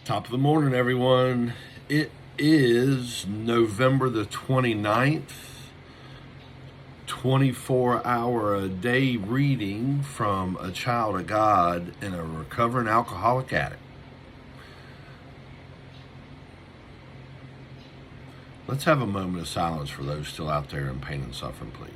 Top of the morning, everyone. It is November the 29th, 24-hour-a-day reading from a child of God and a recovering alcoholic addict. Let's have a moment of silence for those still out there in pain and suffering, please.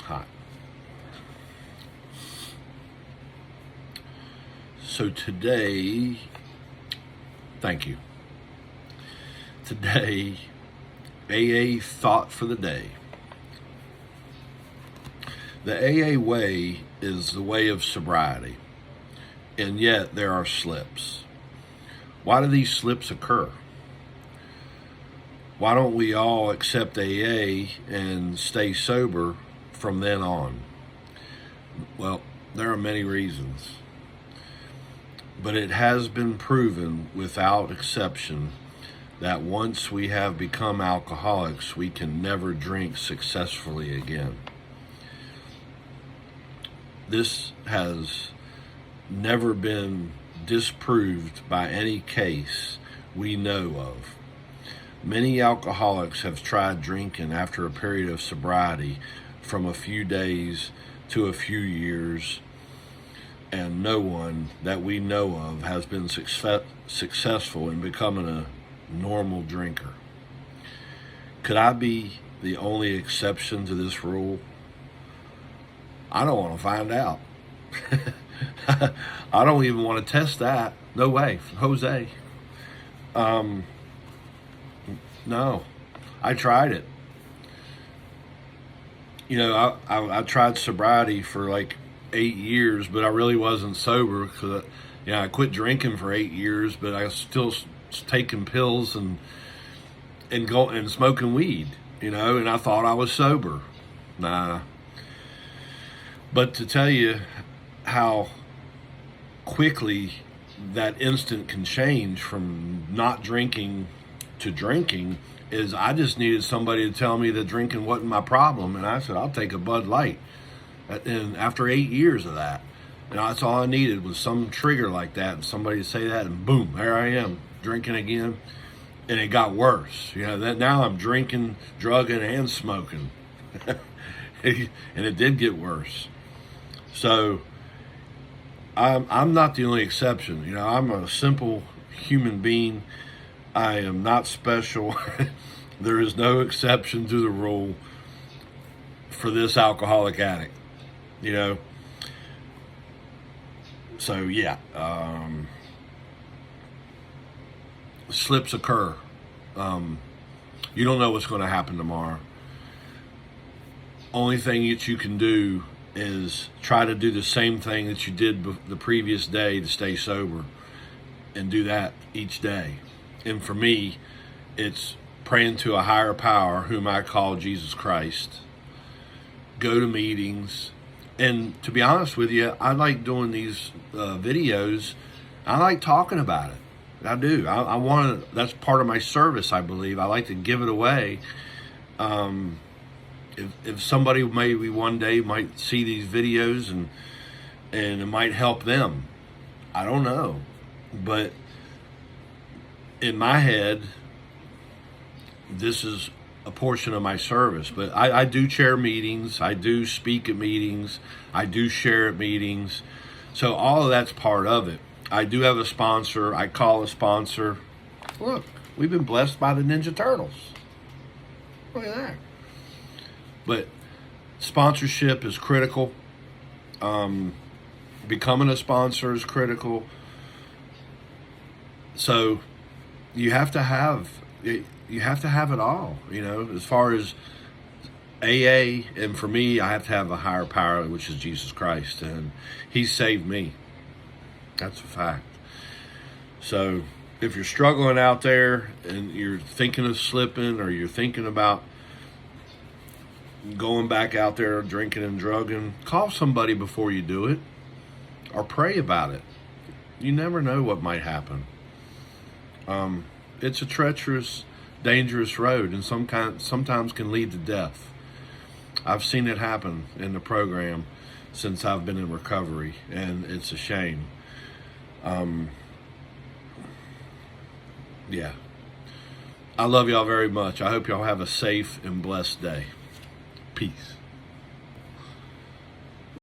Hi. So today, thank you. Today, AA thought for the day. The AA way is the way of sobriety, and yet there are slips. Why do these slips occur? Why don't we all accept AA and stay sober from then on? Well, there are many reasons. But it has been proven without exception that once we have become alcoholics, we can never drink successfully again. This has never been disproved by any case we know of. Many alcoholics have tried drinking after a period of sobriety from a few days to a few years, and no one that we know of has been successful in becoming a normal drinker. Could I be the only exception to this rule? I don't want to find out. I don't even want to test that. No way, Jose. No, I tried it. You know, I tried sobriety for like 8 years, but I really wasn't sober because I quit drinking for 8 years, but I was still taking pills and smoking weed, and I thought I was sober. Nah. But to tell you how quickly that instant can change from not drinking to drinking is I just needed somebody to tell me that drinking wasn't my problem, and I said, I'll take a Bud Light. And after 8 years of that, that's all I needed was some trigger like that, and somebody to say that, and boom, there I am drinking again, and it got worse. That now I'm drinking, drugging, and smoking, and it did get worse. So I'm not the only exception. I'm a simple human being. I am not special. There is no exception to the rule for this alcoholic addict. So yeah, slips occur. You don't know what's going to happen tomorrow. Only thing that you can do is try to do the same thing that you did the previous day to stay sober, and do that each day. And for me, it's praying to a higher power, whom I call Jesus Christ. Go to meetings. And to be honest with you, I like doing these videos. I like talking about it. I do. I want to. That's part of my service, I believe. I like to give it away. If somebody maybe one day might see these videos and it might help them, I don't know. But in my head, this is a portion of my service. But I do chair meetings, I do speak at meetings, I do share at meetings. So all of that's part of it. I do have a sponsor. I call a sponsor. Look, we've been blessed by the Ninja Turtles. Look at that. But sponsorship is critical. Becoming a sponsor is critical. So you have to have it. You have to have it all, as far as AA. And for me, I have to have a higher power, which is Jesus Christ. And He saved me. That's a fact. So if you're struggling out there and you're thinking of slipping, or you're thinking about going back out there drinking and drugging, call somebody before you do it, or pray about it. You never know what might happen. It's a treacherous, dangerous road, and sometimes can lead to death. I've seen it happen in the program since I've been in recovery, and it's a shame. Yeah. I love y'all very much. I hope y'all have a safe and blessed day. Peace.